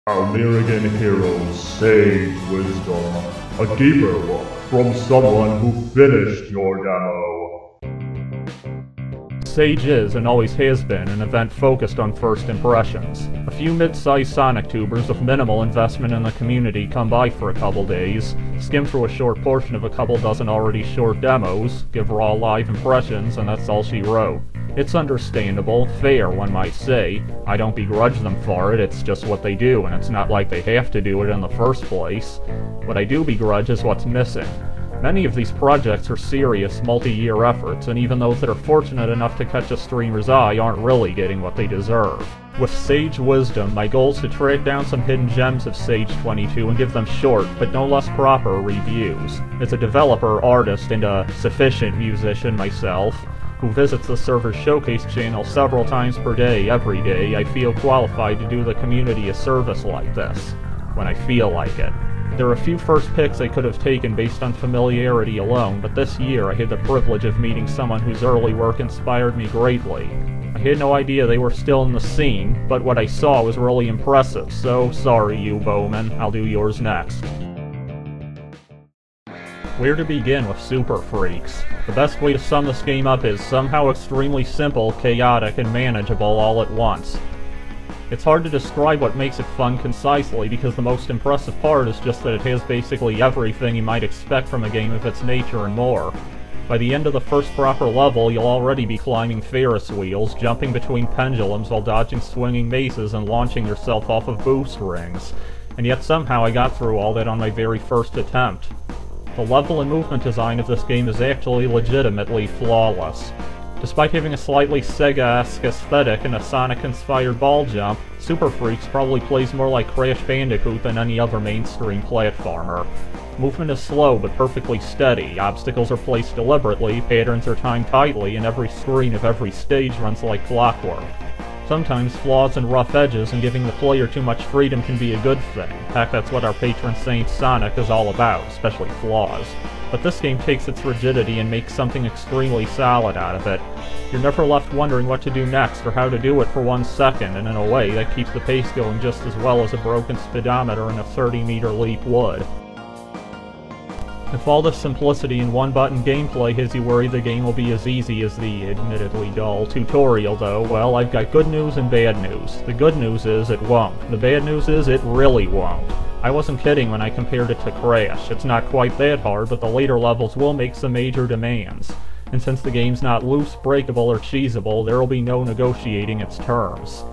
Almirigan Heroes Sage Wisdom, a deeper look from someone who finished your demo. Sage is, and always has been, an event focused on first impressions. A few mid-sized Sonic tubers with minimal investment in the community come by for a couple days, skim through a short portion of a couple dozen already short demos, give raw live impressions, and that's all she wrote. It's understandable, fair one might say. I don't begrudge them for it, it's just what they do, and it's not like they have to do it in the first place. What I do begrudge is what's missing. Many of these projects are serious, multi-year efforts, and even those that are fortunate enough to catch a streamer's eye aren't really getting what they deserve. With Sage Wisdom, my goal is to track down some hidden gems of Sage 22 and give them short, but no less proper, reviews. As a developer, artist, and a sufficient musician myself, who visits the server's showcase channel several times per day, every day, I feel qualified to do the community a service like this, when I feel like it. There are a few first picks I could have taken based on familiarity alone, but this year I had the privilege of meeting someone whose early work inspired me greatly. I had no idea they were still in the scene, but what I saw was really impressive, so sorry you Bowman, I'll do yours next. Where to begin with Super Freaks? The best way to sum this game up is somehow extremely simple, chaotic, and manageable all at once. It's hard to describe what makes it fun concisely, because the most impressive part is just that it has basically everything you might expect from a game of its nature and more. By the end of the first proper level, you'll already be climbing Ferris wheels, jumping between pendulums while dodging swinging mazes and launching yourself off of boost rings. And yet somehow I got through all that on my very first attempt. The level and movement design of this game is actually legitimately flawless. Despite having a slightly Sega-esque aesthetic and a Sonic-inspired ball jump, Super Freaks probably plays more like Crash Bandicoot than any other mainstream platformer. Movement is slow but perfectly steady, obstacles are placed deliberately, patterns are timed tightly, and every screen of every stage runs like clockwork. Sometimes flaws and rough edges and giving the player too much freedom can be a good thing. Heck, that's what our patron saint Sonic is all about, especially flaws. But this game takes its rigidity and makes something extremely solid out of it. You're never left wondering what to do next or how to do it for 1 second, and in a way that keeps the pace going just as well as a broken speedometer in a 30-meter leap would. If all this simplicity and one-button gameplay has you worried the game will be as easy as the admittedly dull tutorial though, well, I've got good news and bad news. The good news is it won't. The bad news is it really won't. I wasn't kidding when I compared it to Crash. It's not quite that hard, but the later levels will make some major demands. And since the game's not loose, breakable, or cheesable, there will be no negotiating its terms.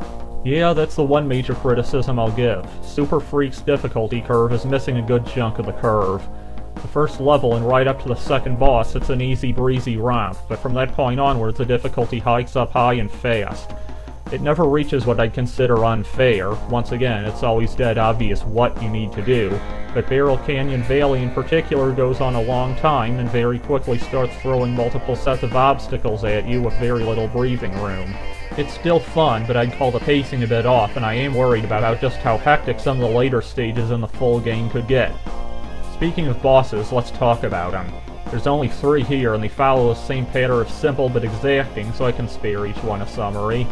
Yeah, that's the one major criticism I'll give. Super Freak's difficulty curve is missing a good chunk of the curve. The first level and right up to the second boss, it's an easy breezy romp, but from that point onwards the difficulty hikes up high and fast. It never reaches what I'd consider unfair. Once again, it's always dead obvious what you need to do, but Barrel Canyon Valley in particular goes on a long time and very quickly starts throwing multiple sets of obstacles at you with very little breathing room. It's still fun, but I'd call the pacing a bit off, and I am worried about just how hectic some of the later stages in the full game could get. Speaking of bosses, let's talk about them. There's only 3 here, and they follow the same pattern of simple but exacting, so I can spare each one a summary.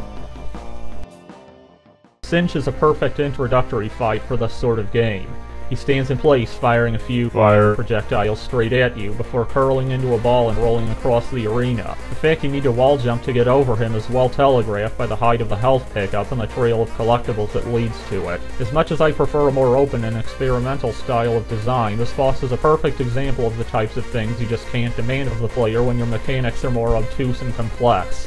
Singe is a perfect introductory fight for this sort of game. He stands in place, firing a few fire projectiles straight at you, before curling into a ball and rolling across the arena. The fact you need to wall jump to get over him is well telegraphed by the height of the health pickup and the trail of collectibles that leads to it. As much as I prefer a more open and experimental style of design, this boss is a perfect example of the types of things you just can't demand of the player when your mechanics are more obtuse and complex.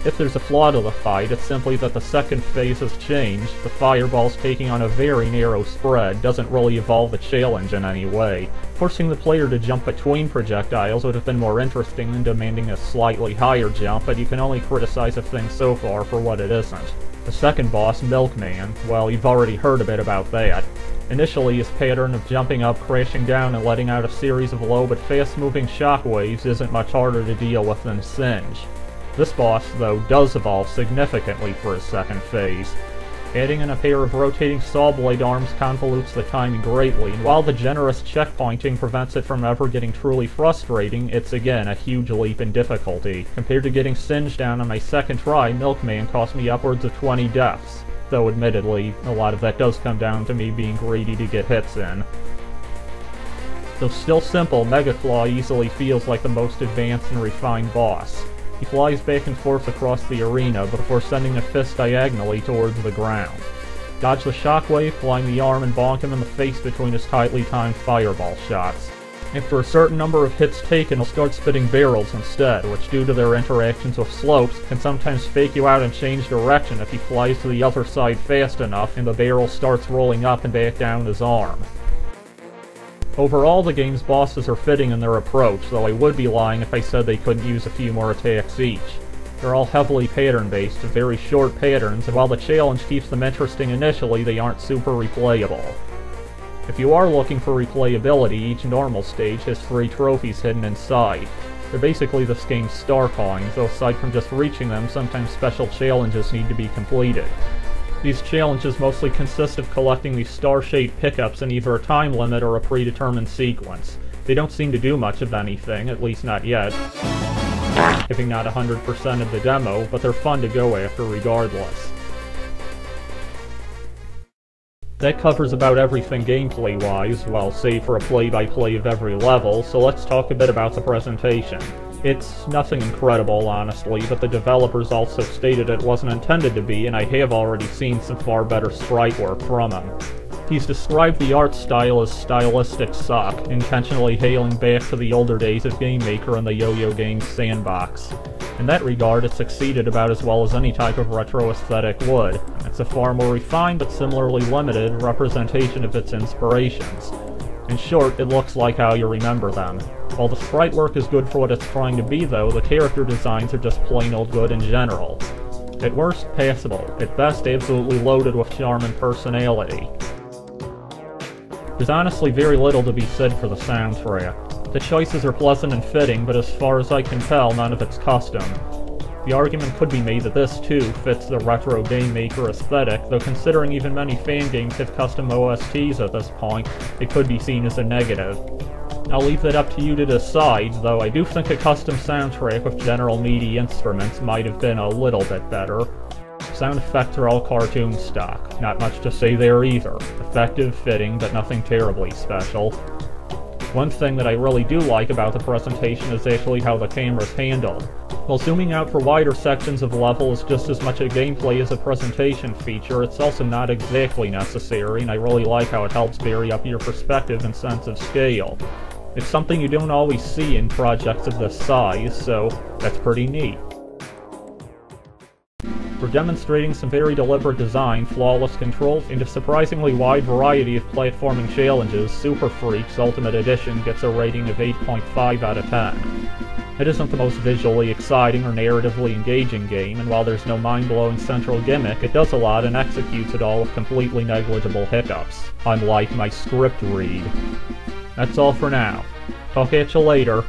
If there's a flaw to the fight, it's simply that the second phase has changed. The fireballs taking on a very narrow spread doesn't really evolve the challenge in any way. Forcing the player to jump between projectiles would have been more interesting than demanding a slightly higher jump, but you can only criticize a thing so far for what it isn't. The second boss, Milkman, well, you've already heard a bit about that. Initially, his pattern of jumping up, crashing down, and letting out a series of low but fast-moving shockwaves isn't much harder to deal with than Singe. This boss, though, does evolve significantly for his second phase. Adding in a pair of rotating saw blade arms convolutes the timing greatly, and while the generous checkpointing prevents it from ever getting truly frustrating, it's again a huge leap in difficulty. Compared to getting Singed down on my second try, Milkman cost me upwards of 20 deaths. though admittedly, a lot of that does come down to me being greedy to get hits in. Though still simple, Mega Claw easily feels like the most advanced and refined boss. He flies back and forth across the arena before sending a fist diagonally towards the ground. Dodge the shockwave, flying the arm, and bonk him in the face between his tightly timed fireball shots. After a certain number of hits taken, he'll start spitting barrels instead, which due to their interactions with slopes, can sometimes fake you out and change direction if he flies to the other side fast enough and the barrel starts rolling up and back down his arm. Overall, the game's bosses are fitting in their approach, though I would be lying if I said they couldn't use a few more attacks each. They're all heavily pattern-based, very short patterns, and while the challenge keeps them interesting initially, they aren't super replayable. If you are looking for replayability, each normal stage has 3 trophies hidden inside. They're basically this game's star coins, though aside from just reaching them, sometimes special challenges need to be completed. These challenges mostly consist of collecting these star-shaped pickups in either a time limit or a predetermined sequence. They don't seem to do much of anything, at least not yet, giving not 100% of the demo, but they're fun to go after regardless. That covers about everything gameplay-wise, well, save for a play-by-play of every level, so let's talk a bit about the presentation. It's nothing incredible, honestly, but the developers also stated it wasn't intended to be, and I have already seen some far better sprite work from him. He's described the art style as stylistic suck, intentionally hailing back to the older days of GameMaker and the Yo-Yo Games sandbox. In that regard, it succeeded about as well as any type of retro aesthetic would. It's a far more refined but similarly limited representation of its inspirations. In short, it looks like how you remember them. While the sprite work is good for what it's trying to be though, the character designs are just plain old good in general. At worst, passable. At best, absolutely loaded with charm and personality. There's honestly very little to be said for the soundtrack. The choices are pleasant and fitting, but as far as I can tell, none of it's custom. The argument could be made that this, too, fits the retro GameMaker aesthetic, though considering even many fan games have custom OSTs at this point, it could be seen as a negative. I'll leave that up to you to decide, though I do think a custom soundtrack with general MIDI instruments might have been a little bit better. Sound effects are all cartoon stock, not much to say there either. Effective, fitting, but nothing terribly special. One thing that I really do like about the presentation is actually how the camera's handled. While zooming out for wider sections of level is just as much a gameplay as a presentation feature, it's also not exactly necessary, and I really like how it helps vary up your perspective and sense of scale. It's something you don't always see in projects of this size, so that's pretty neat. For demonstrating some very deliberate design, flawless controls, and a surprisingly wide variety of platforming challenges, Super Freaks Ultimate Edition gets a rating of 8.5 out of 10. It isn't the most visually exciting or narratively engaging game, and while there's no mind-blowing central gimmick, it does a lot and executes it all with completely negligible hiccups, unlike my script read. That's all for now. Talk at you later.